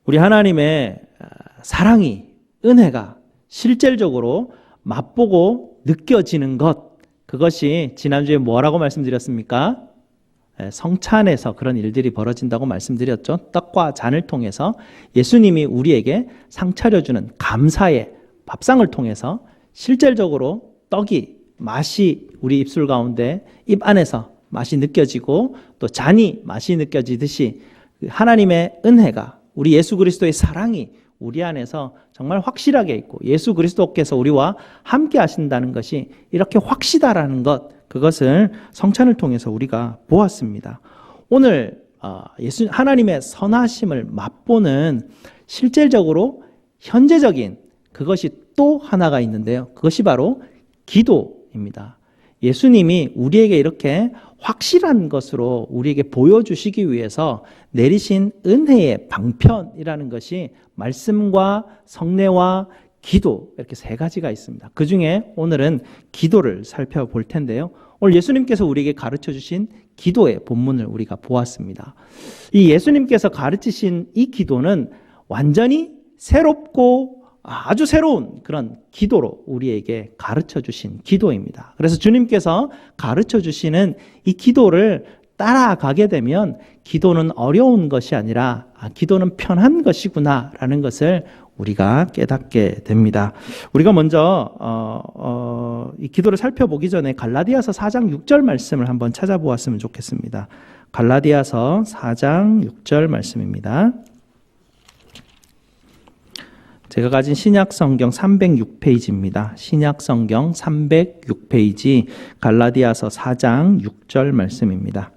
우리 하나님의 사랑이, 은혜가 실질적으로 맛보고 느껴지는 것, 그것이 지난주에 뭐라고 말씀드렸습니까? 성찬에서 그런 일들이 벌어진다고 말씀드렸죠. 떡과 잔을 통해서 예수님이 우리에게 상 차려주는 감사의 밥상을 통해서 실질적으로 떡이 맛이 우리 입술 가운데 입 안에서 맛이 느껴지고 또 잔이 맛이 느껴지듯이 하나님의 은혜가, 우리 예수 그리스도의 사랑이 우리 안에서 정말 확실하게 있고 예수 그리스도께서 우리와 함께 하신다는 것이 이렇게 확실하다는 것, 그것을 성찬을 통해서 우리가 보았습니다. 오늘 하나님의 선하심을 맛보는 실질적으로 현재적인 그것이 또 하나가 있는데요. 그것이 바로 기도입니다. 예수님이 우리에게 이렇게 확실한 것으로 우리에게 보여주시기 위해서 내리신 은혜의 방편이라는 것이 말씀과 성례와 기도, 이렇게 세 가지가 있습니다. 그 중에 오늘은 기도를 살펴볼 텐데요. 오늘 예수님께서 우리에게 가르쳐 주신 기도의 본문을 우리가 보았습니다. 이 예수님께서 가르치신 이 기도는 완전히 새롭고 아주 새로운 그런 기도로 우리에게 가르쳐 주신 기도입니다. 그래서 주님께서 가르쳐 주시는 이 기도를 따라가게 되면 기도는 어려운 것이 아니라 기도는 편한 것이구나라는 것을 우리가 깨닫게 됩니다. 우리가 먼저 이 기도를 살펴보기 전에 갈라디아서 4장 6절 말씀을 한번 찾아보았으면 좋겠습니다. 갈라디아서 4장 6절 말씀입니다. 제가 가진 신약성경 306페이지입니다. 신약성경 306페이지 갈라디아서 4장 6절 말씀입니다.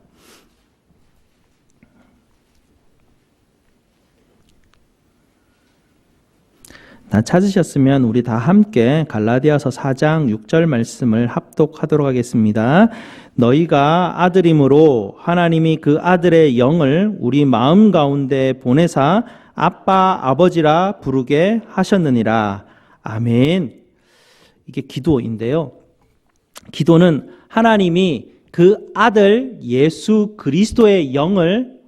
다 찾으셨으면 우리 다 함께 갈라디아서 4장 6절 말씀을 합독하도록 하겠습니다. 너희가 아들임으로 하나님이 그 아들의 영을 우리 마음 가운데 보내사 아빠 아버지라 부르게 하셨느니라. 아멘. 이게 기도인데요. 기도는 하나님이 그 아들 예수 그리스도의 영을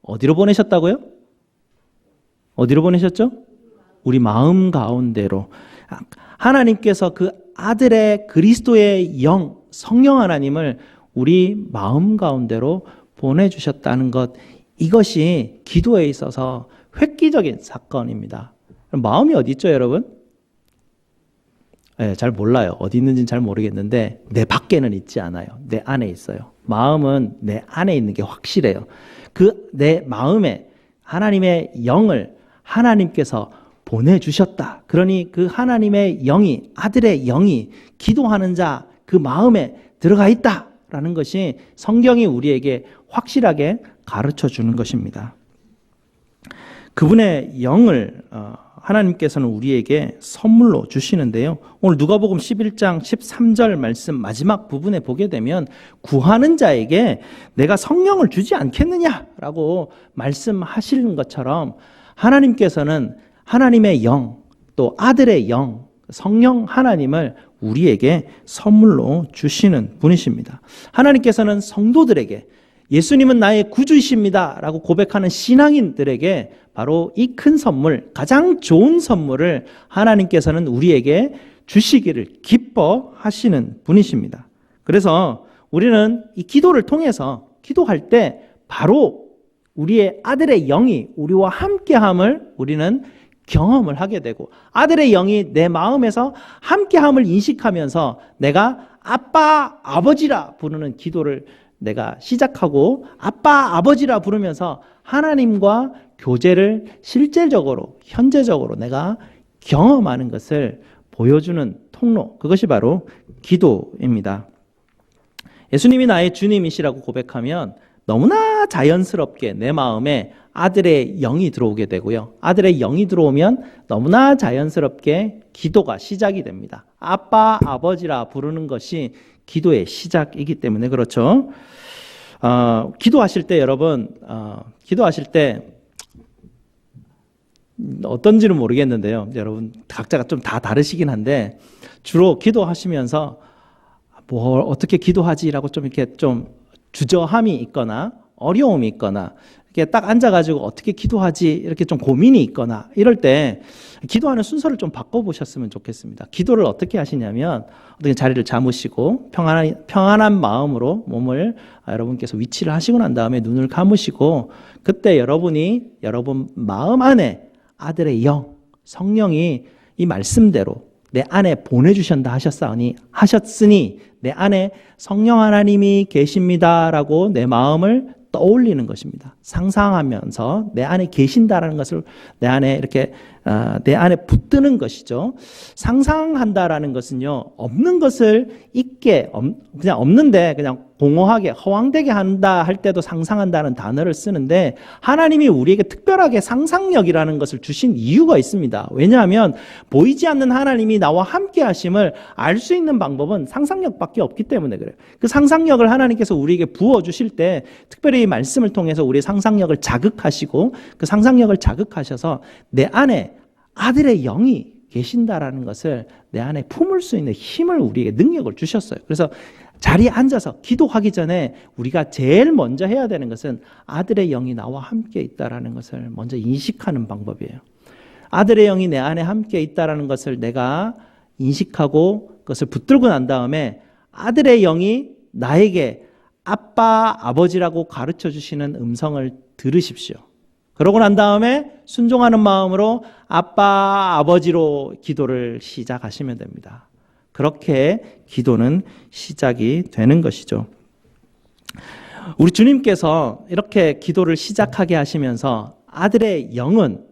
어디로 보내셨다고요? 어디로 보내셨죠? 우리 마음 가운데로. 하나님께서 그 아들의 그리스도의 영, 성령 하나님을 우리 마음 가운데로 보내주셨다는 것, 이것이 기도에 있어서 획기적인 사건입니다. 마음이 어디 있죠, 여러분? 네, 잘 몰라요. 어디 있는지는 잘 모르겠는데 내 밖에는 있지 않아요. 내 안에 있어요. 마음은 내 안에 있는 게 확실해요. 그 내 마음에 하나님의 영을 하나님께서 보내주셨다. 그러니 그 하나님의 영이, 아들의 영이 기도하는 자 그 마음에 들어가 있다라는 것이 성경이 우리에게 확실하게 가르쳐 주는 것입니다. 그분의 영을 하나님께서는 우리에게 선물로 주시는데요. 오늘 누가복음 11장 13절 말씀 마지막 부분에 보게 되면 구하는 자에게 내가 성령을 주지 않겠느냐라고 말씀하시는 것처럼 하나님께서는 하나님의 영, 또 아들의 영, 성령 하나님을 우리에게 선물로 주시는 분이십니다. 하나님께서는 성도들에게 예수님은 나의 구주이십니다 라고 고백하는 신앙인들에게 바로 이 큰 선물, 가장 좋은 선물을 하나님께서는 우리에게 주시기를 기뻐하시는 분이십니다. 그래서 우리는 이 기도를 통해서 기도할 때 바로 우리의 아들의 영이 우리와 함께함을 우리는 경험을 하게 되고, 아들의 영이 내 마음에서 함께함을 인식하면서 내가 아빠, 아버지라 부르는 기도를 내가 시작하고 아빠, 아버지라 부르면서 하나님과 교제를 실질적으로, 현재적으로 내가 경험하는 것을 보여주는 통로, 그것이 바로 기도입니다. 예수님이 나의 주님이시라고 고백하면 너무나 자연스럽게 내 마음에 아들의 영이 들어오게 되고요. 아들의 영이 들어오면 너무나 자연스럽게 기도가 시작이 됩니다. 아빠, 아버지라 부르는 것이 기도의 시작이기 때문에 그렇죠. 기도하실 때 여러분, 기도하실 때 어떤지는 모르겠는데요. 여러분 각자가 좀 다 다르시긴 한데 주로 기도하시면서 뭘 어떻게 기도하지라고 좀 이렇게 좀 주저함이 있거나 어려움이 있거나 이렇게 딱 앉아가지고 어떻게 기도하지 이렇게 좀 고민이 있거나 이럴 때 기도하는 순서를 좀 바꿔보셨으면 좋겠습니다. 기도를 어떻게 하시냐면 어떻게 자리를 잡으시고 평안한 마음으로 몸을 여러분께서 위치를 하시고 난 다음에 눈을 감으시고 그때 여러분 마음 안에 아들의 영, 성령이 이 말씀대로 내 안에 보내주신다 하셨으니 내 안에 성령 하나님이 계십니다라고 내 마음을 떠올리는 것입니다. 상상하면서 내 안에 계신다라는 것을 내 안에 이렇게 내 안에 붙드는 것이죠. 상상한다라는 것은요, 없는 것을 그냥 없는데 그냥 공허하게 허황되게 한다 할 때도 상상한다는 단어를 쓰는데 하나님이 우리에게 특별하게 상상력이라는 것을 주신 이유가 있습니다. 왜냐하면 보이지 않는 하나님이 나와 함께 하심을 알 수 있는 방법은 상상력밖에 없기 때문에 그래요. 그 상상력을 하나님께서 우리에게 부어주실 때 특별히 이 말씀을 통해서 우리의 상상력을 자극하시고 그 상상력을 자극하셔서 내 안에 아들의 영이 계신다라는 것을 내 안에 품을 수 있는 힘을 우리에게 능력을 주셨어요. 그래서 자리에 앉아서 기도하기 전에 우리가 제일 먼저 해야 되는 것은 아들의 영이 나와 함께 있다라는 것을 먼저 인식하는 방법이에요. 아들의 영이 내 안에 함께 있다라는 것을 내가 인식하고 그것을 붙들고 난 다음에 아들의 영이 나에게 아빠, 아버지라고 가르쳐 주시는 음성을 들으십시오. 그러고 난 다음에 순종하는 마음으로 아빠, 아버지로 기도를 시작하시면 됩니다. 그렇게 기도는 시작이 되는 것이죠. 우리 주님께서 이렇게 기도를 시작하게 하시면서 아들의 영은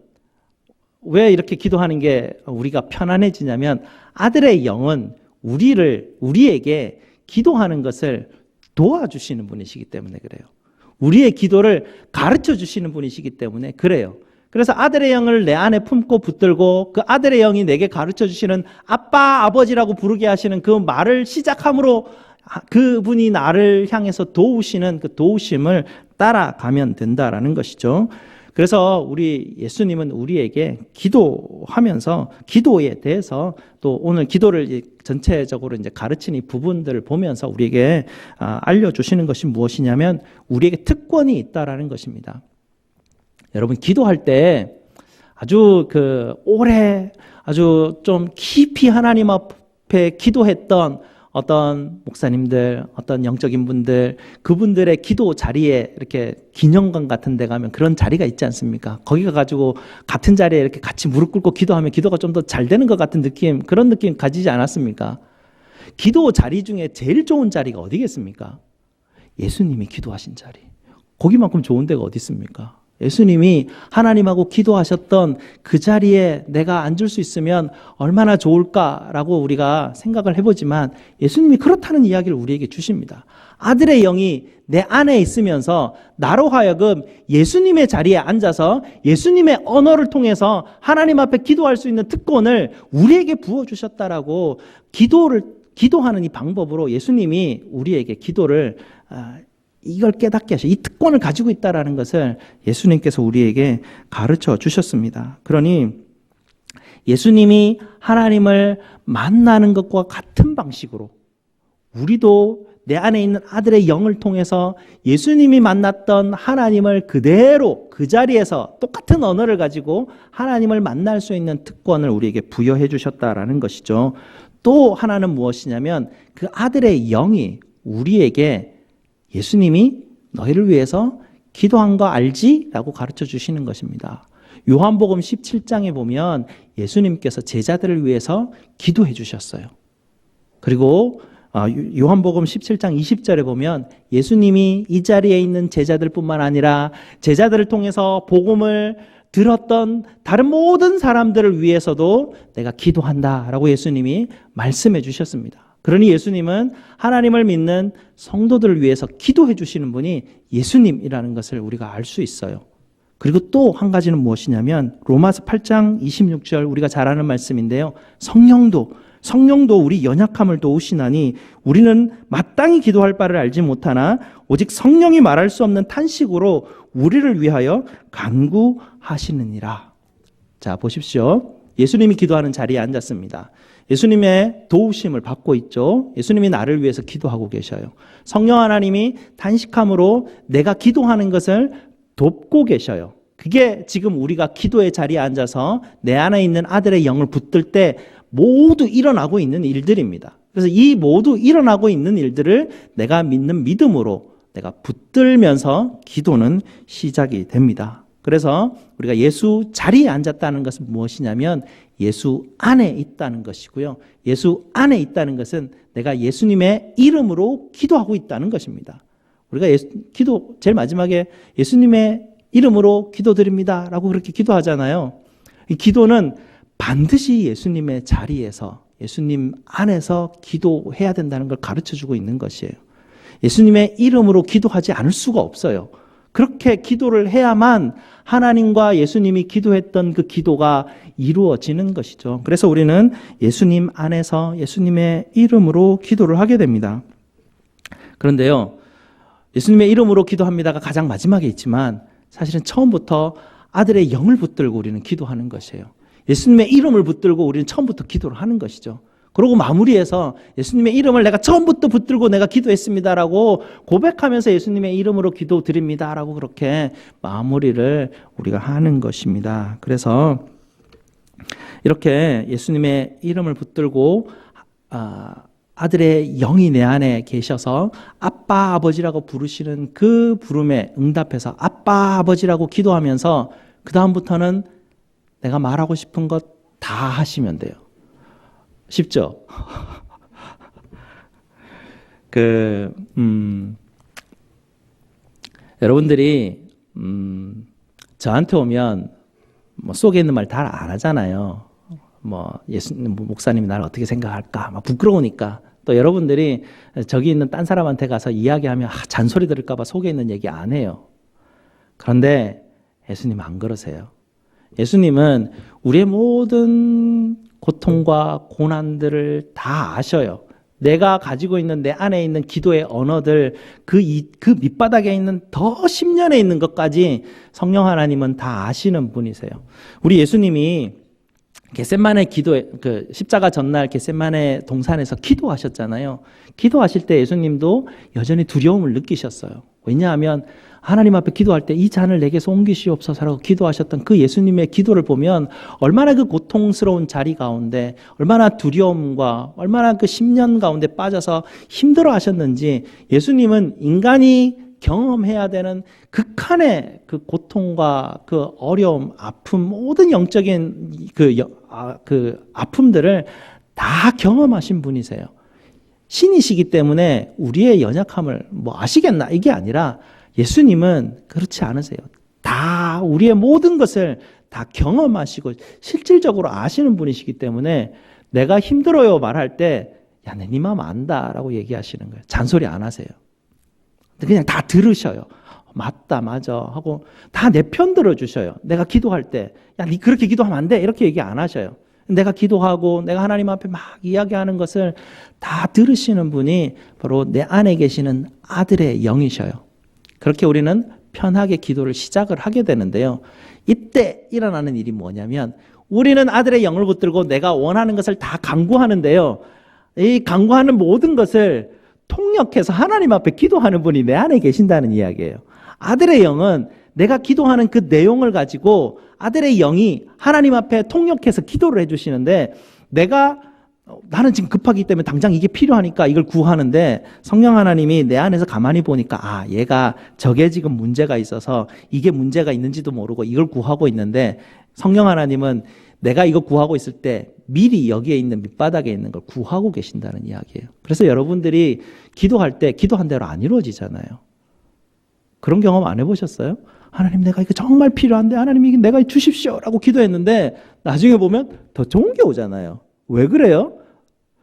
왜 이렇게 기도하는 게 우리가 편안해지냐면 아들의 영은 우리에게 기도하는 것을 도와주시는 분이시기 때문에 그래요. 우리의 기도를 가르쳐 주시는 분이시기 때문에 그래요. 그래서 아들의 영을 내 안에 품고 붙들고 그 아들의 영이 내게 가르쳐 주시는 아빠, 아버지라고 부르게 하시는 그 말을 시작함으로 그분이 나를 향해서 도우시는 그 도우심을 따라가면 된다라는 것이죠. 그래서 우리 예수님은 우리에게 기도하면서 기도에 대해서 또 오늘 기도를 전체적으로 이제 가르치는 이 부분들을 보면서 우리에게 알려주시는 것이 무엇이냐면 우리에게 특권이 있다라는 것입니다. 여러분 기도할 때 아주 오래 아주 좀 깊이 하나님 앞에 기도했던 어떤 목사님들, 어떤 영적인 분들, 그분들의 기도 자리에 이렇게 기념관 같은 데 가면 그런 자리가 있지 않습니까? 거기 가가지고 같은 자리에 이렇게 같이 무릎 꿇고 기도하면 기도가 좀 더 잘 되는 것 같은 느낌, 그런 느낌 가지지 않았습니까? 기도 자리 중에 제일 좋은 자리가 어디겠습니까? 예수님이 기도하신 자리. 거기만큼 좋은 데가 어디 있습니까? 예수님이 하나님하고 기도하셨던 그 자리에 내가 앉을 수 있으면 얼마나 좋을까라고 우리가 생각을 해보지만 예수님이 그렇다는 이야기를 우리에게 주십니다. 아들의 영이 내 안에 있으면서 나로 하여금 예수님의 자리에 앉아서 예수님의 언어를 통해서 하나님 앞에 기도할 수 있는 특권을 우리에게 부어주셨다라고 기도하는 이 방법으로 예수님이 우리에게 기도를 이걸 깨닫게 하셔. 이 특권을 가지고 있다라는 것을 예수님께서 우리에게 가르쳐 주셨습니다. 그러니 예수님이 하나님을 만나는 것과 같은 방식으로 우리도 내 안에 있는 아들의 영을 통해서 예수님이 만났던 하나님을 그대로 그 자리에서 똑같은 언어를 가지고 하나님을 만날 수 있는 특권을 우리에게 부여해 주셨다라는 것이죠. 또 하나는 무엇이냐면 그 아들의 영이 우리에게 예수님이 너희를 위해서 기도한 거 알지? 라고 가르쳐 주시는 것입니다. 요한복음 17장에 보면 예수님께서 제자들을 위해서 기도해 주셨어요. 그리고 요한복음 17장 20절에 보면 예수님이 이 자리에 있는 제자들뿐만 아니라 제자들을 통해서 복음을 들었던 다른 모든 사람들을 위해서도 내가 기도한다라고 예수님이 말씀해 주셨습니다. 그러니 예수님은 하나님을 믿는 성도들을 위해서 기도해 주시는 분이 예수님이라는 것을 우리가 알 수 있어요. 그리고 또 한 가지는 무엇이냐면 로마서 8장 26절 우리가 잘 아는 말씀인데요. 성령도 우리 연약함을 도우시나니 우리는 마땅히 기도할 바를 알지 못하나 오직 성령이 말할 수 없는 탄식으로 우리를 위하여 간구하시느니라. 자, 보십시오. 예수님이 기도하는 자리에 앉았습니다. 예수님의 도우심을 받고 있죠. 예수님이 나를 위해서 기도하고 계셔요. 성령 하나님이 탄식함으로 내가 기도하는 것을 돕고 계셔요. 그게 지금 우리가 기도의 자리에 앉아서 내 안에 있는 아들의 영을 붙들 때 모두 일어나고 있는 일들입니다. 그래서 이 모두 일어나고 있는 일들을 내가 믿는 믿음으로 내가 붙들면서 기도는 시작이 됩니다. 그래서 우리가 예수 자리에 앉았다는 것은 무엇이냐면 예수 안에 있다는 것이고요. 예수 안에 있다는 것은 내가 예수님의 이름으로 기도하고 있다는 것입니다. 우리가 기도 제일 마지막에 예수님의 이름으로 기도드립니다 라고 그렇게 기도하잖아요. 이 기도는 반드시 예수님의 자리에서 예수님 안에서 기도해야 된다는 걸 가르쳐주고 있는 것이에요. 예수님의 이름으로 기도하지 않을 수가 없어요. 그렇게 기도를 해야만 하나님과 예수님이 기도했던 그 기도가 이루어지는 것이죠. 그래서 우리는 예수님 안에서 예수님의 이름으로 기도를 하게 됩니다. 그런데요, 예수님의 이름으로 기도합니다가 가장 마지막에 있지만 사실은 처음부터 아들의 영을 붙들고 우리는 기도하는 것이에요. 예수님의 이름을 붙들고 우리는 처음부터 기도를 하는 것이죠. 그러고 마무리해서 예수님의 이름을 내가 처음부터 붙들고 내가 기도했습니다라고 고백하면서 예수님의 이름으로 기도드립니다라고 그렇게 마무리를 우리가 하는 것입니다. 그래서 이렇게 예수님의 이름을 붙들고 아들의 영이 내 안에 계셔서 아빠 아버지라고 부르시는 그 부름에 응답해서 아빠 아버지라고 기도하면서 그 다음부터는 내가 말하고 싶은 것 다 하시면 돼요. 쉽죠? 여러분들이 저한테 오면 뭐 속에 있는 말 다 안 하잖아요. 뭐 목사님이 나를 어떻게 생각할까? 막 부끄러우니까. 또 여러분들이 저기 있는 딴 사람한테 가서 이야기하면 잔소리 들을까 봐 속에 있는 얘기 안 해요. 그런데 예수님 안 그러세요. 예수님은 우리의 모든 고통과 고난들을 다 아셔요. 내가 가지고 있는 내 안에 있는 기도의 언어들 그 밑바닥에 있는 더 심년에 있는 것까지 성령 하나님은 다 아시는 분이세요. 우리 예수님이 겟세마네 기도에 십자가 전날 겟세마네 동산에서 기도하셨잖아요. 기도하실 때 예수님도 여전히 두려움을 느끼셨어요. 왜냐하면 하나님 앞에 기도할 때 이 잔을 내게서 옮기시옵소서라고 기도하셨던 그 예수님의 기도를 보면 얼마나 그 고통스러운 자리 가운데 얼마나 두려움과 얼마나 그 심년 가운데 빠져서 힘들어 하셨는지 예수님은 인간이 경험해야 되는 극한의 그 고통과 그 어려움, 아픔, 모든 영적인 그 아픔들을 다 경험하신 분이세요. 신이시기 때문에 우리의 연약함을 뭐 아시겠나 이게 아니라 예수님은 그렇지 않으세요. 다 우리의 모든 것을 다 경험하시고 실질적으로 아시는 분이시기 때문에 내가 힘들어요 말할 때 야, 내 네 마음 안다라고 얘기하시는 거예요. 잔소리 안 하세요. 그냥 다 들으셔요. 맞다 맞아 하고 다 내 편 들어주셔요. 내가 기도할 때 야, 네 그렇게 기도하면 안 돼 이렇게 얘기 안 하셔요. 내가 기도하고 내가 하나님 앞에 막 이야기하는 것을 다 들으시는 분이 바로 내 안에 계시는 아들의 영이셔요. 그렇게 우리는 편하게 기도를 시작을 하게 되는데요. 이때 일어나는 일이 뭐냐면 우리는 아들의 영을 붙들고 내가 원하는 것을 다 간구하는데요. 이 간구하는 모든 것을 통역해서 하나님 앞에 기도하는 분이 내 안에 계신다는 이야기예요. 아들의 영은 내가 기도하는 그 내용을 가지고 아들의 영이 하나님 앞에 통역해서 기도를 해주시는데 나는 지금 급하기 때문에 당장 이게 필요하니까 이걸 구하는데 성령 하나님이 내 안에서 가만히 보니까 얘가 저게 지금 문제가 있어서 이게 문제가 있는지도 모르고 이걸 구하고 있는데 성령 하나님은 내가 이거 구하고 있을 때 미리 여기에 있는 밑바닥에 있는 걸 구하고 계신다는 이야기예요. 그래서 여러분들이 기도할 때 기도한 대로 안 이루어지잖아요. 그런 경험 안 해보셨어요? 하나님 내가 이거 정말 필요한데 하나님 이게 내가 주십시오 라고 기도했는데 나중에 보면 더 좋은 게 오잖아요. 왜 그래요?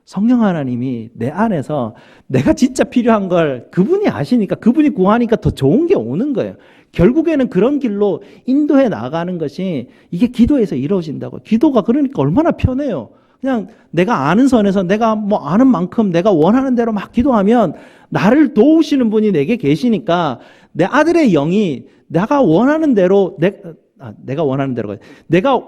성령 하나님이 내 안에서 내가 진짜 필요한 걸 그분이 아시니까 그분이 구하니까 더 좋은 게 오는 거예요. 결국에는 그런 길로 인도해 나가는 것이 이게 기도에서 이루어진다고. 기도가 그러니까 얼마나 편해요. 그냥 내가 아는 선에서 내가 뭐 아는 만큼 내가 원하는 대로 막 기도하면 나를 도우시는 분이 내게 계시니까 내 아들의 영이 내가 원하는 대로 내가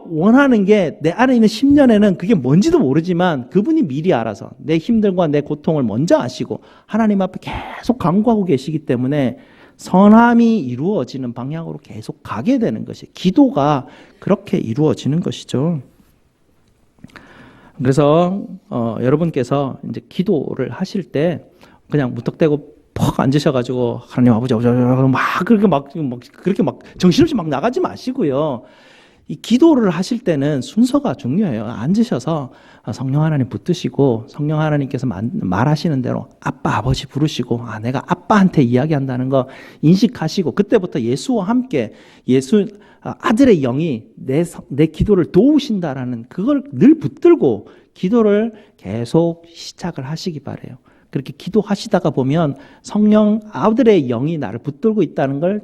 원하는 게 내 안에 있는 10년에는 그게 뭔지도 모르지만 그분이 미리 알아서 내 힘들과 내 고통을 먼저 아시고 하나님 앞에 계속 간구하고 계시기 때문에 선함이 이루어지는 방향으로 계속 가게 되는 것이 기도가 그렇게 이루어지는 것이죠. 그래서 여러분께서 이제 기도를 하실 때 그냥 무턱대고 퍽 앉으셔가지고 하나님 아버지 막 그렇게 막 정신없이 막 나가지 마시고요. 이 기도를 하실 때는 순서가 중요해요. 앉으셔서 성령 하나님 붙드시고 성령 하나님께서 말하시는 대로 아빠 아버지 부르시고 내가 아빠한테 이야기한다는 거 인식하시고 그때부터 예수와 함께 아들의 영이 내 기도를 도우신다라는 그걸 늘 붙들고 기도를 계속 시작을 하시기 바라요. 그렇게 기도하시다가 보면 성령 아들의 영이 나를 붙들고 있다는 걸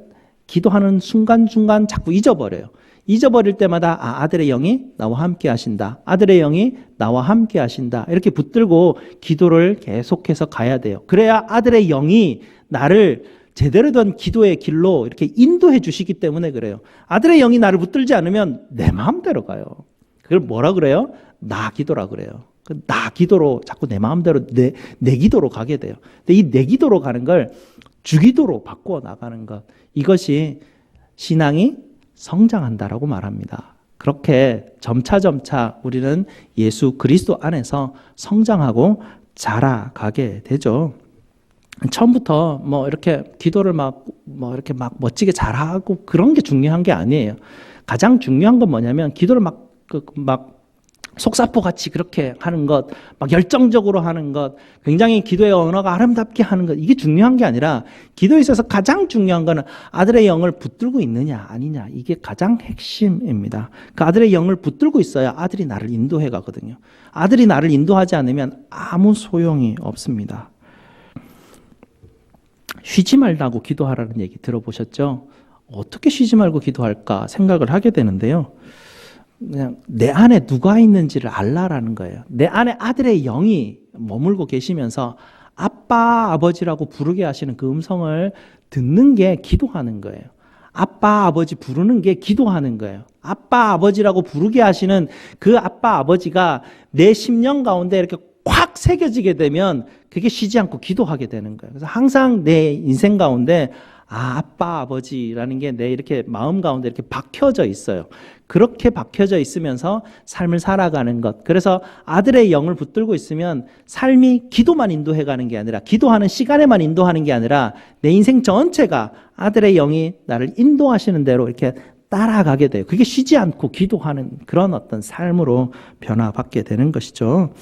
기도하는 순간순간 자꾸 잊어버려요. 잊어버릴 때마다 아들의 영이 나와 함께 하신다. 아들의 영이 나와 함께 하신다. 이렇게 붙들고 기도를 계속해서 가야 돼요. 그래야 아들의 영이 나를 제대로 된 기도의 길로 이렇게 인도해 주시기 때문에 그래요. 아들의 영이 나를 붙들지 않으면 내 마음대로 가요. 그걸 뭐라 그래요? 나 기도라 그래요. 나 기도로 자꾸 내 마음대로 내 기도로 가게 돼요. 근데 이 내 기도로 가는 걸 주기도로 바꾸어 나가는 것, 이것이 신앙이 성장한다라고 말합니다. 그렇게 점차 우리는 예수 그리스도 안에서 성장하고 자라가게 되죠. 처음부터 이렇게 기도를 이렇게 멋지게 잘하고 그런 게 중요한 게 아니에요. 가장 중요한 건 뭐냐면 기도를 속사포 같이 그렇게 하는 것, 열정적으로 하는 것, 굉장히 기도의 언어가 아름답게 하는 것, 이게 중요한 게 아니라 기도에 있어서 가장 중요한 거는 아들의 영을 붙들고 있느냐 아니냐, 이게 가장 핵심입니다. 그 아들의 영을 붙들고 있어야 아들이 나를 인도해 가거든요. 아들이 나를 인도하지 않으면 아무 소용이 없습니다. 쉬지 말라고 기도하라는 얘기 들어보셨죠? 어떻게 쉬지 말고 기도할까 생각을 하게 되는데요. 그냥 내 안에 누가 있는지를 알라라는 거예요. 내 안에 아들의 영이 머물고 계시면서 아빠, 아버지라고 부르게 하시는 그 음성을 듣는 게 기도하는 거예요. 아빠, 아버지 부르는 게 기도하는 거예요. 아빠, 아버지라고 부르게 하시는 그 아빠, 아버지가 내 심령 가운데 이렇게 콱 새겨지게 되면 그게 쉬지 않고 기도하게 되는 거예요. 그래서 항상 내 인생 가운데 아빠, 아버지라는 게 내 이렇게 마음 가운데 이렇게 박혀져 있어요. 그렇게 박혀져 있으면서 삶을 살아가는 것. 그래서 아들의 영을 붙들고 있으면 삶이 기도만 인도해 가는 게 아니라, 기도하는 시간에만 인도하는 게 아니라 내 인생 전체가 아들의 영이 나를 인도하시는 대로 이렇게 따라가게 돼요. 그게 쉬지 않고 기도하는 그런 어떤 삶으로 변화받게 되는 것이죠.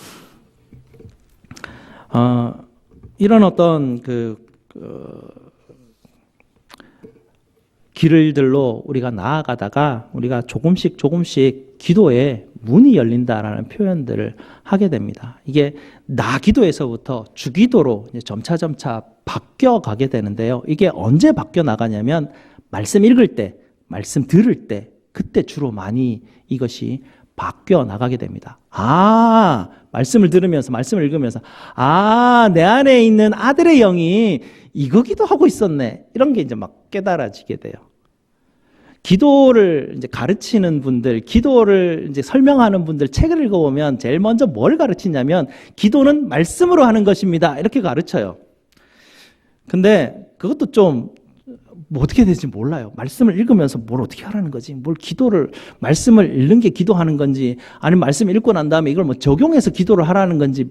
이런 어떤 길들로 우리가 나아가다가 우리가 조금씩 기도에 문이 열린다라는 표현들을 하게 됩니다. 이게 나 기도에서부터 주기도로 점차 바뀌어가게 되는데요. 이게 언제 바뀌어 나가냐면 말씀 읽을 때, 말씀 들을 때, 그때 주로 많이 이것이 바뀌어 나가게 됩니다. 말씀을 들으면서, 말씀을 읽으면서, 내 안에 있는 아들의 영이 이거 기도하고 있었네. 이런 게 이제 막 깨달아지게 돼요. 기도를 이제 가르치는 분들, 기도를 이제 설명하는 분들 책을 읽어보면 제일 먼저 뭘 가르치냐면 기도는 말씀으로 하는 것입니다. 이렇게 가르쳐요. 근데 그것도 좀 어떻게 될지 몰라요. 말씀을 읽으면서 뭘 어떻게 하라는 거지? 말씀을 읽는 게 기도하는 건지, 아니면 말씀 읽고 난 다음에 이걸 적용해서 기도를 하라는 건지,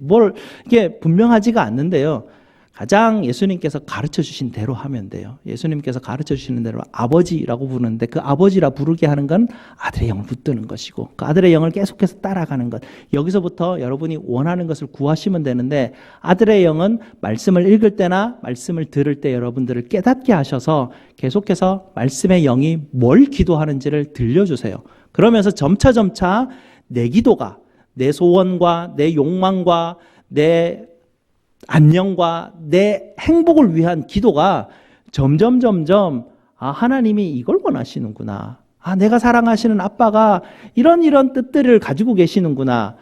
이게 분명하지가 않는데요. 가장 예수님께서 가르쳐 주신 대로 하면 돼요. 예수님께서 가르쳐 주시는 대로 아버지라고 부르는데, 그 아버지라 부르게 하는 건 아들의 영을 붙드는 것이고, 그 아들의 영을 계속해서 따라가는 것. 여기서부터 여러분이 원하는 것을 구하시면 되는데, 아들의 영은 말씀을 읽을 때나 말씀을 들을 때 여러분들을 깨닫게 하셔서 계속해서 말씀의 영이 뭘 기도하는지를 들려주세요. 그러면서 점차 내 기도가, 내 소원과 내 욕망과 내 안녕과 내 행복을 위한 기도가 점점 하나님이 이걸 원하시는구나. 내가 사랑하시는 아빠가 이런 뜻들을 가지고 계시는구나.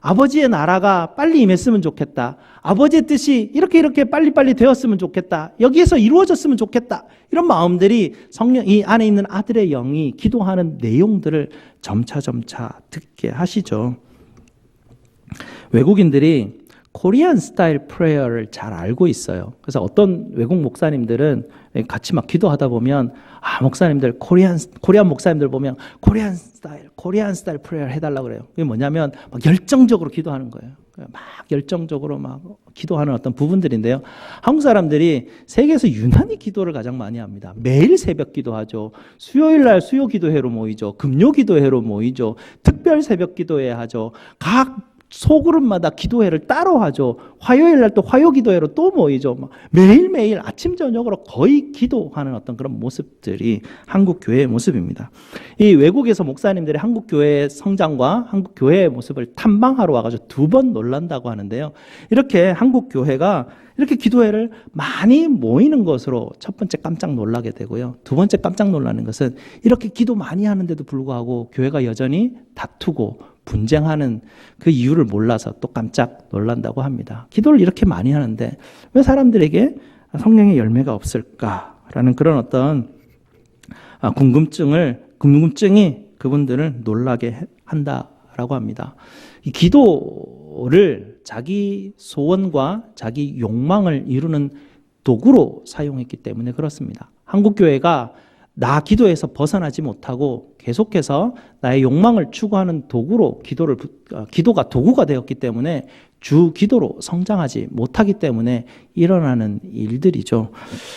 아버지의 나라가 빨리 임했으면 좋겠다. 아버지의 뜻이 이렇게 빨리 되었으면 좋겠다. 여기에서 이루어졌으면 좋겠다. 이런 마음들이 이 안에 있는 아들의 영이 기도하는 내용들을 점차 듣게 하시죠. 외국인들이 코리안 스타일 프레어를 잘 알고 있어요. 그래서 어떤 외국 목사님들은 같이 막 기도하다 보면 목사님들 코리안 목사님들 보면 코리안 스타일 프레어 해달라고 그래요. 그게 뭐냐면 막 열정적으로 기도하는 거예요. 막 열정적으로 막 기도하는 어떤 부분들인데요. 한국 사람들이 세계에서 유난히 기도를 가장 많이 합니다. 매일 새벽 기도하죠. 수요일 날 수요 기도회로 모이죠. 금요 기도회로 모이죠. 특별 새벽 기도회 하죠. 각 소그룹마다 기도회를 따로 하죠. 화요일 날 또 화요 기도회로 또 모이죠. 매일매일 아침 저녁으로 거의 기도하는 어떤 그런 모습들이 한국 교회의 모습입니다. 이 외국에서 목사님들이 한국 교회의 성장과 한국 교회의 모습을 탐방하러 와가지고 2번 놀란다고 하는데요. 이렇게 한국 교회가 이렇게 기도회를 많이 모이는 것으로 첫 번째 깜짝 놀라게 되고요. 두 번째 깜짝 놀라는 것은 이렇게 기도 많이 하는데도 불구하고 교회가 여전히 다투고 분쟁하는 그 이유를 몰라서 또 깜짝 놀란다고 합니다. 기도를 이렇게 많이 하는데 왜 사람들에게 성령의 열매가 없을까라는 그런 어떤 궁금증이 그분들을 놀라게 한다라고 합니다. 이 기도를 자기 소원과 자기 욕망을 이루는 도구로 사용했기 때문에 그렇습니다. 한국 교회가 나 기도에서 벗어나지 못하고 계속해서 나의 욕망을 추구하는 도구로 기도가 도구가 되었기 때문에 주 기도로 성장하지 못하기 때문에 일어나는 일들이죠.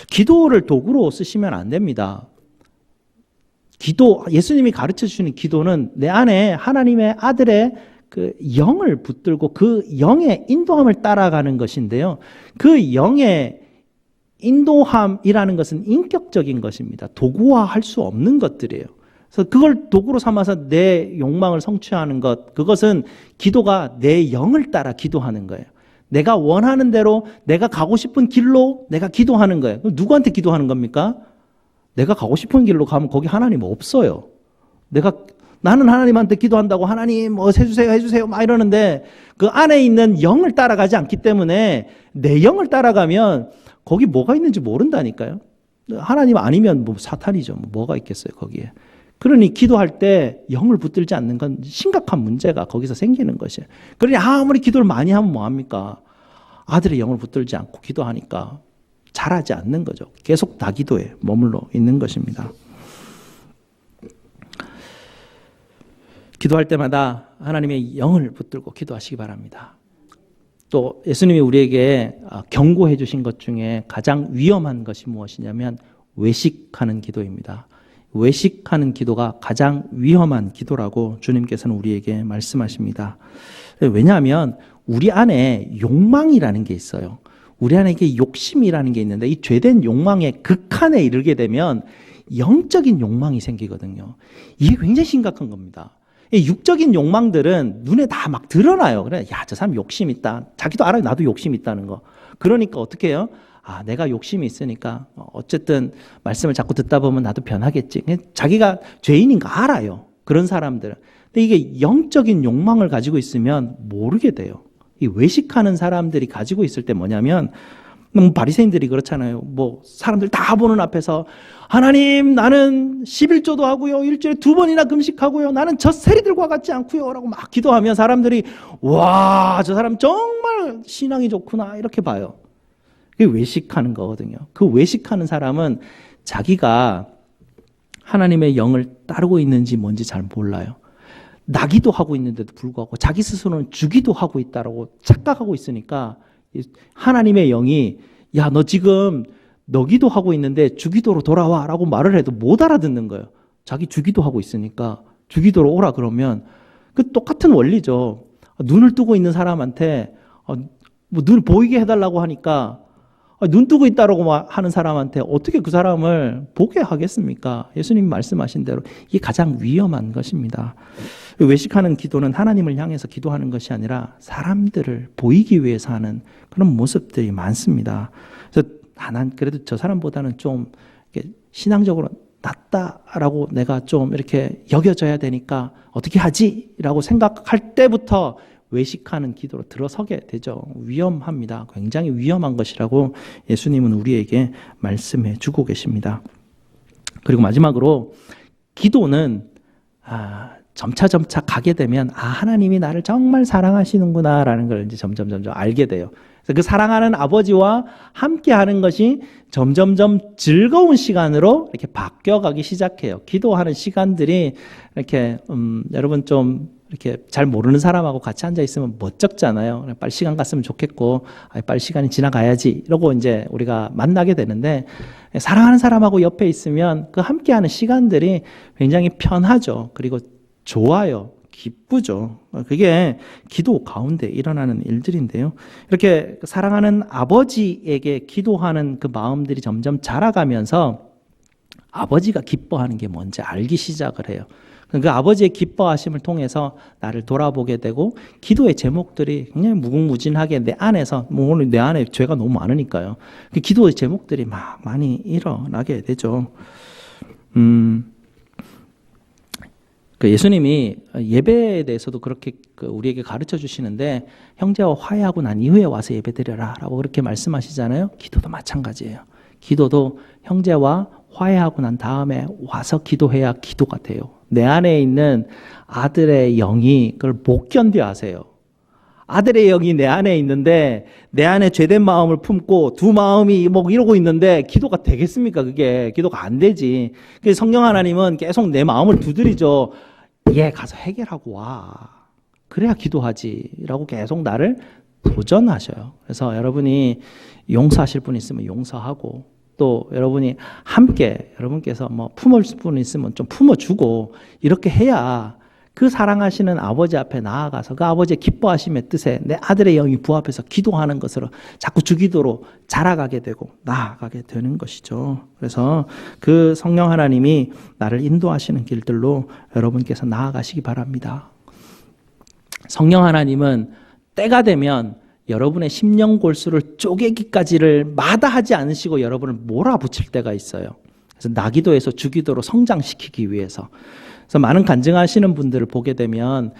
기도를 도구로 쓰시면 안 됩니다. 예수님이 가르쳐 주시는 기도는 내 안에 하나님의 아들의 그 영을 붙들고 그 영의 인도함을 따라가는 것인데요. 그 영의 인도함이라는 것은 인격적인 것입니다. 도구화할 수 없는 것들이에요. 그래서 그걸 도구로 삼아서 내 욕망을 성취하는 것, 그것은 기도가 내 영을 따라 기도하는 거예요. 내가 원하는 대로 내가 가고 싶은 길로 내가 기도하는 거예요. 그럼 누구한테 기도하는 겁니까? 내가 가고 싶은 길로 가면 거기 하나님 없어요. 나는 하나님한테 기도한다고 하나님 해주세요 막 이러는데 그 안에 있는 영을 따라가지 않기 때문에 내 영을 따라가면 거기 뭐가 있는지 모른다니까요. 하나님 아니면 사탄이죠. 뭐가 있겠어요 거기에. 그러니 기도할 때 영을 붙들지 않는 건 심각한 문제가 거기서 생기는 것이에요. 그러니 아무리 기도를 많이 하면 뭐합니까? 아들의 영을 붙들지 않고 기도하니까 잘하지 않는 거죠. 계속 다기도에 머물러 있는 것입니다. 기도할 때마다 하나님의 영을 붙들고 기도하시기 바랍니다. 또 예수님이 우리에게 경고해 주신 것 중에 가장 위험한 것이 무엇이냐면 외식하는 기도입니다. 외식하는 기도가 가장 위험한 기도라고 주님께서는 우리에게 말씀하십니다. 왜냐하면 우리 안에 욕망이라는 게 있어요. 우리 안에 이게 욕심이라는 게 있는데 이 죄된 욕망의 극한에 이르게 되면 영적인 욕망이 생기거든요. 이게 굉장히 심각한 겁니다. 이 육적인 욕망들은 눈에 다 막 드러나요. 그래, 저 사람 욕심 있다. 자기도 알아요. 나도 욕심 있다는 거. 그러니까 어떻게 해요? 내가 욕심이 있으니까 어쨌든 말씀을 자꾸 듣다 보면 나도 변하겠지. 자기가 죄인인 거 알아요. 그런 사람들은. 근데 이게 영적인 욕망을 가지고 있으면 모르게 돼요. 이 외식하는 사람들이 가지고 있을 때 뭐냐면 바리새인들이 그렇잖아요. 사람들 다 보는 앞에서 하나님 나는 11조도 하고요. 일주일에 2번이나 금식하고요. 나는 저 세리들과 같지 않고요. 라고 막 기도하면 사람들이 와, 저 사람 정말 신앙이 좋구나 이렇게 봐요. 그게 외식하는 거거든요. 그 외식하는 사람은 자기가 하나님의 영을 따르고 있는지 뭔지 잘 몰라요. 나기도 하고 있는데도 불구하고 자기 스스로는 주기도 하고 있다라고 착각하고 있으니까 하나님의 영이 너 지금 너기도 하고 있는데 주기도로 돌아와 라고 말을 해도 못 알아듣는 거예요. 자기 주기도 하고 있으니까 주기도로 오라 그러면 그 똑같은 원리죠. 눈을 뜨고 있는 사람한테 눈을 보이게 해달라고 하니까 눈 뜨고 있다라고 하는 사람한테 어떻게 그 사람을 보게 하겠습니까? 예수님 말씀하신 대로 이게 가장 위험한 것입니다. 외식하는 기도는 하나님을 향해서 기도하는 것이 아니라 사람들을 보이기 위해서 하는 그런 모습들이 많습니다. 그래서 난 그래도 저 사람보다는 좀 신앙적으로 낫다라고 내가 좀 이렇게 여겨져야 되니까 어떻게 하지? 라고 생각할 때부터 외식하는 기도로 들어서게 되죠. 위험합니다. 굉장히 위험한 것이라고 예수님은 우리에게 말씀해 주고 계십니다. 그리고 마지막으로 기도는 점차 가게 되면 하나님이 나를 정말 사랑하시는구나라는 걸 이제 점점 알게 돼요. 그래서 그 사랑하는 아버지와 함께 하는 것이 점점 즐거운 시간으로 이렇게 바뀌어가기 시작해요. 기도하는 시간들이 이렇게 여러분 좀 이렇게 잘 모르는 사람하고 같이 앉아 있으면 멋쩍잖아요. 빨리 시간 갔으면 좋겠고, 빨리 시간이 지나가야지 이러고 이제 우리가 만나게 되는데, 사랑하는 사람하고 옆에 있으면 그 함께하는 시간들이 굉장히 편하죠. 그리고 좋아요. 기쁘죠. 그게 기도 가운데 일어나는 일들인데요. 이렇게 사랑하는 아버지에게 기도하는 그 마음들이 점점 자라가면서 아버지가 기뻐하는 게 뭔지 알기 시작을 해요. 그 아버지의 기뻐하심을 통해서 나를 돌아보게 되고, 기도의 제목들이 굉장히 무궁무진하게 내 안에서, 오늘 내 안에 죄가 너무 많으니까요. 그 기도의 제목들이 막 많이 일어나게 되죠. 그 예수님이 예배에 대해서도 그렇게 우리에게 가르쳐 주시는데, 형제와 화해하고 난 이후에 와서 예배드려라 라고 그렇게 말씀하시잖아요. 기도도 마찬가지예요. 기도도 형제와 화해하고 난 다음에 와서 기도해야 기도가 돼요. 내 안에 있는 아들의 영이 그걸 못 견뎌 하세요. 아들의 영이 내 안에 있는데 내 안에 죄된 마음을 품고 두 마음이 뭐 이러고 있는데 기도가 되겠습니까? 그게 기도가 안 되지. 그래서 성령 하나님은 계속 내 마음을 두드리죠. 얘 가서 해결하고 와. 그래야 기도하지 라고 계속 나를 도전하셔요. 그래서 여러분이 용서하실 분 있으면 용서하고, 또 여러분이 함께 여러분께서 뭐 품을 분 있으면 좀 품어주고, 이렇게 해야 그 사랑하시는 아버지 앞에 나아가서 그 아버지의 기뻐하심의 뜻에 내 아들의 영이 부합해서 기도하는 것으로 자꾸 주기도로 자라가게 되고 나아가게 되는 것이죠. 그래서 그 성령 하나님이 나를 인도하시는 길들로 여러분께서 나아가시기 바랍니다. 성령 하나님은 때가 되면 여러분의 심령 골수를 쪼개기까지를 마다하지 않으시고 여러분을 몰아붙일 때가 있어요. 그래서 나기도에서 주기도로 성장시키기 위해서. 그래서 많은 간증하시는 분들을 보게 되면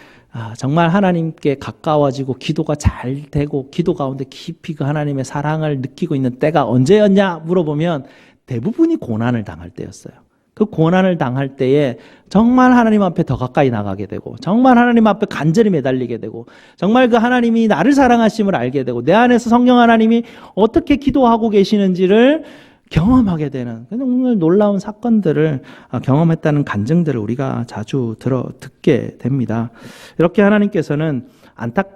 정말 하나님께 가까워지고 기도가 잘 되고 기도 가운데 깊이 그 하나님의 사랑을 느끼고 있는 때가 언제였냐 물어보면 대부분이 고난을 당할 때였어요. 그 고난을 당할 때에 정말 하나님 앞에 더 가까이 나가게 되고, 정말 하나님 앞에 간절히 매달리게 되고, 정말 그 하나님이 나를 사랑하심을 알게 되고, 내 안에서 성령 하나님이 어떻게 기도하고 계시는지를 경험하게 되는 정말 놀라운 사건들을 경험했다는 간증들을 우리가 자주 듣게 됩니다. 이렇게 하나님께서는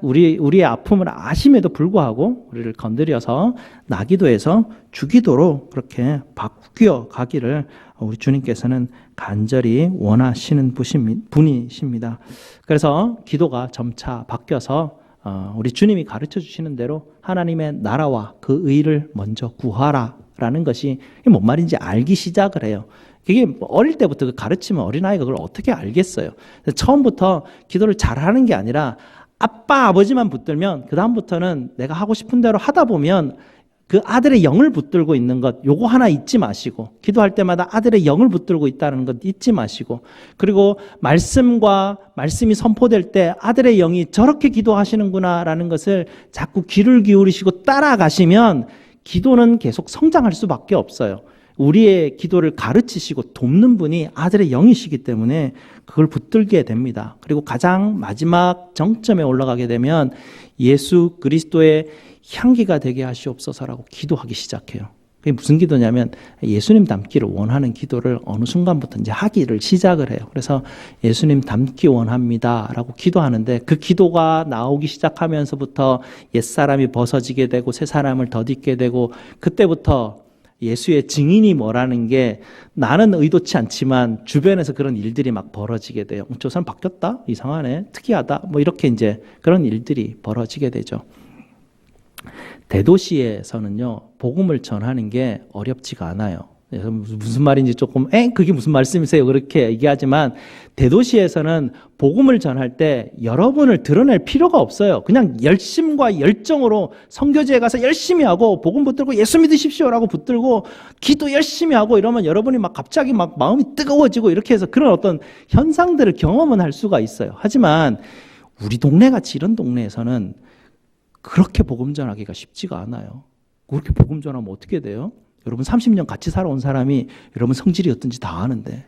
우리의 아픔을 아심에도 불구하고 우리를 건드려서 나기도에서 주기도로 그렇게 바뀌어 가기를 우리 주님께서는 간절히 원하시는 분이십니다. 그래서 기도가 점차 바뀌어서 우리 주님이 가르쳐 주시는 대로 하나님의 나라와 그 의를 먼저 구하라 라는 것이 뭔 말인지 알기 시작을 해요. 그게 어릴 때부터 그 가르치면 어린아이가 그걸 어떻게 알겠어요. 처음부터 기도를 잘하는 게 아니라 아빠 아버지만 붙들면 그 다음부터는 내가 하고 싶은 대로 하다 보면 그 아들의 영을 붙들고 있는 것, 요거 하나 잊지 마시고, 기도할 때마다 아들의 영을 붙들고 있다는 것 잊지 마시고, 그리고 말씀이 선포될 때 아들의 영이 저렇게 기도하시는구나라는 것을 자꾸 귀를 기울이시고 따라가시면 기도는 계속 성장할 수밖에 없어요. 우리의 기도를 가르치시고 돕는 분이 아들의 영이시기 때문에 그걸 붙들게 됩니다. 그리고 가장 마지막 정점에 올라가게 되면 예수 그리스도의 향기가 되게 하시옵소서라고 기도하기 시작해요. 그게 무슨 기도냐면 예수님 닮기를 원하는 기도를 어느 순간부터 이제 하기를 시작을 해요. 그래서 예수님 닮기 원합니다라고 기도하는데, 그 기도가 나오기 시작하면서부터 옛사람이 벗어지게 되고 새 사람을 덧입게 되고, 그때부터 예수의 증인이 뭐라는 게 나는 의도치 않지만 주변에서 그런 일들이 막 벌어지게 돼요. 저 사람 바뀌었다? 이상하네? 특이하다? 뭐 이렇게 이제 그런 일들이 벌어지게 되죠. 대도시에서는요, 복음을 전하는 게 어렵지가 않아요. 무슨 말인지 조금 그게 무슨 말씀이세요? 그렇게 얘기하지만 대도시에서는 복음을 전할 때 여러분을 드러낼 필요가 없어요. 그냥 열심과 열정으로 선교지에 가서 열심히 하고 복음 붙들고 예수 믿으십시오라고 붙들고 기도 열심히 하고 이러면 여러분이 막 갑자기 막 마음이 뜨거워지고 이렇게 해서 그런 어떤 현상들을 경험은 할 수가 있어요. 하지만 우리 동네같이 이런 동네에서는 그렇게 복음 전하기가 쉽지가 않아요. 그렇게 복음 전하면 어떻게 돼요? 여러분 30년 같이 살아온 사람이 여러분 성질이 어떤지 다 아는데,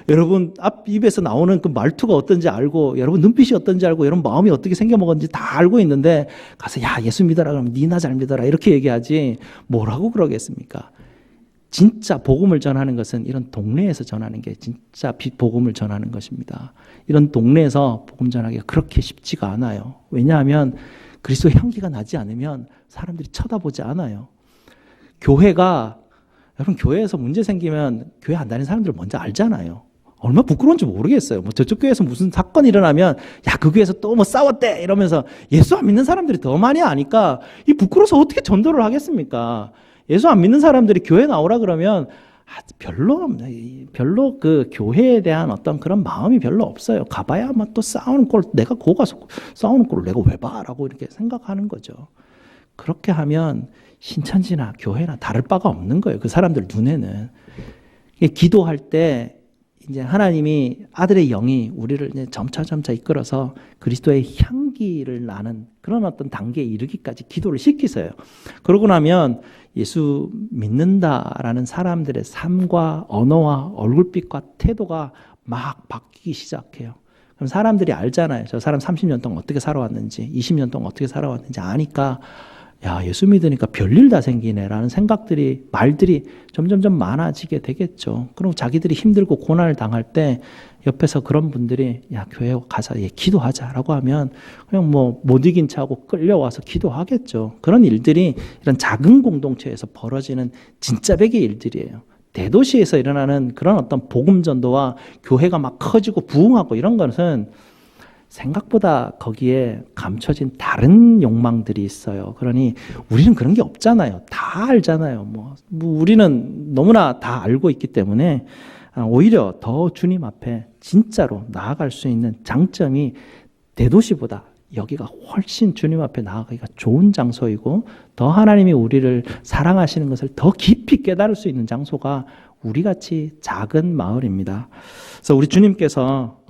여러분 앞 입에서 나오는 그 말투가 어떤지 알고, 여러분 눈빛이 어떤지 알고, 여러분 마음이 어떻게 생겨먹었는지 다 알고 있는데 가서 야 예수 믿어라 그러면 니나 잘 믿어라 이렇게 얘기하지 뭐라고 그러겠습니까? 진짜 복음을 전하는 것은 이런 동네에서 전하는 게 진짜 복음을 전하는 것입니다. 이런 동네에서 복음 전하기가 그렇게 쉽지가 않아요. 왜냐하면 그리스도의 향기가 나지 않으면 사람들이 쳐다보지 않아요. 교회가, 여러분 교회에서 문제 생기면 교회 안 다니는 사람들 먼저 알잖아요. 얼마나 부끄러운지 모르겠어요. 뭐 저쪽 교회에서 무슨 사건이 일어나면 야 그 교회에서 또 뭐 싸웠대 이러면서 예수 안 믿는 사람들이 더 많이 아니까 이 부끄러워서 어떻게 전도를 하겠습니까? 예수 안 믿는 사람들이 교회 나오라 그러면 별로 그 교회에 대한 어떤 그런 마음이 별로 없어요. 가봐야 아마 또 싸우는 꼴, 내가 거 가서 싸우는 꼴을 내가 왜 봐? 라고 이렇게 생각하는 거죠. 그렇게 하면 신천지나 교회나 다를 바가 없는 거예요. 그 사람들 눈에는. 기도할 때 이제 하나님이 아들의 영이 우리를 이제 점차 이끌어서 그리스도의 향기를 나는 그런 어떤 단계에 이르기까지 기도를 시키세요. 그러고 나면 예수 믿는다라는 사람들의 삶과 언어와 얼굴빛과 태도가 막 바뀌기 시작해요. 그럼 사람들이 알잖아요. 저 사람 30년 동안 어떻게 살아왔는지, 20년 동안 어떻게 살아왔는지 아니까 야 예수 믿으니까 별일 다 생기네 라는 생각들이, 말들이 점점 많아지게 되겠죠. 그럼 자기들이 힘들고 고난을 당할 때 옆에서 그런 분들이 야 교회 가서 기도하자라고 하면 그냥 뭐 못 이긴 차고 끌려와서 기도하겠죠. 그런 일들이 이런 작은 공동체에서 벌어지는 진짜 백의 일들이에요. 대도시에서 일어나는 그런 어떤 복음 전도와 교회가 막 커지고 부흥하고 이런 것은 생각보다 거기에 감춰진 다른 욕망들이 있어요. 그러니 우리는 그런 게 없잖아요. 다 알잖아요. 뭐 우리는 너무나 다 알고 있기 때문에 오히려 더 주님 앞에 진짜로 나아갈 수 있는 장점이 대도시보다 여기가 훨씬 주님 앞에 나아가기가 좋은 장소이고, 더 하나님이 우리를 사랑하시는 것을 더 깊이 깨달을 수 있는 장소가 우리같이 작은 마을입니다. 그래서 우리 주님께서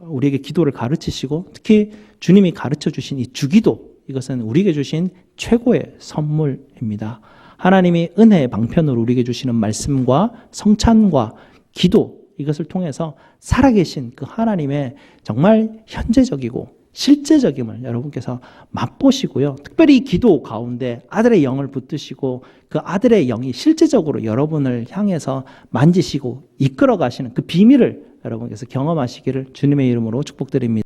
우리에게 기도를 가르치시고, 특히 주님이 가르쳐 주신 이 주기도, 이것은 우리에게 주신 최고의 선물입니다. 하나님이 은혜의 방편으로 우리에게 주시는 말씀과 성찬과 기도, 이것을 통해서 살아계신 그 하나님의 정말 현재적이고 실제적임을 여러분께서 맛보시고요. 특별히 기도 가운데 아들의 영을 붙드시고 그 아들의 영이 실제적으로 여러분을 향해서 만지시고 이끌어 가시는 그 비밀을 여러분께서 경험하시기를 주님의 이름으로 축복드립니다.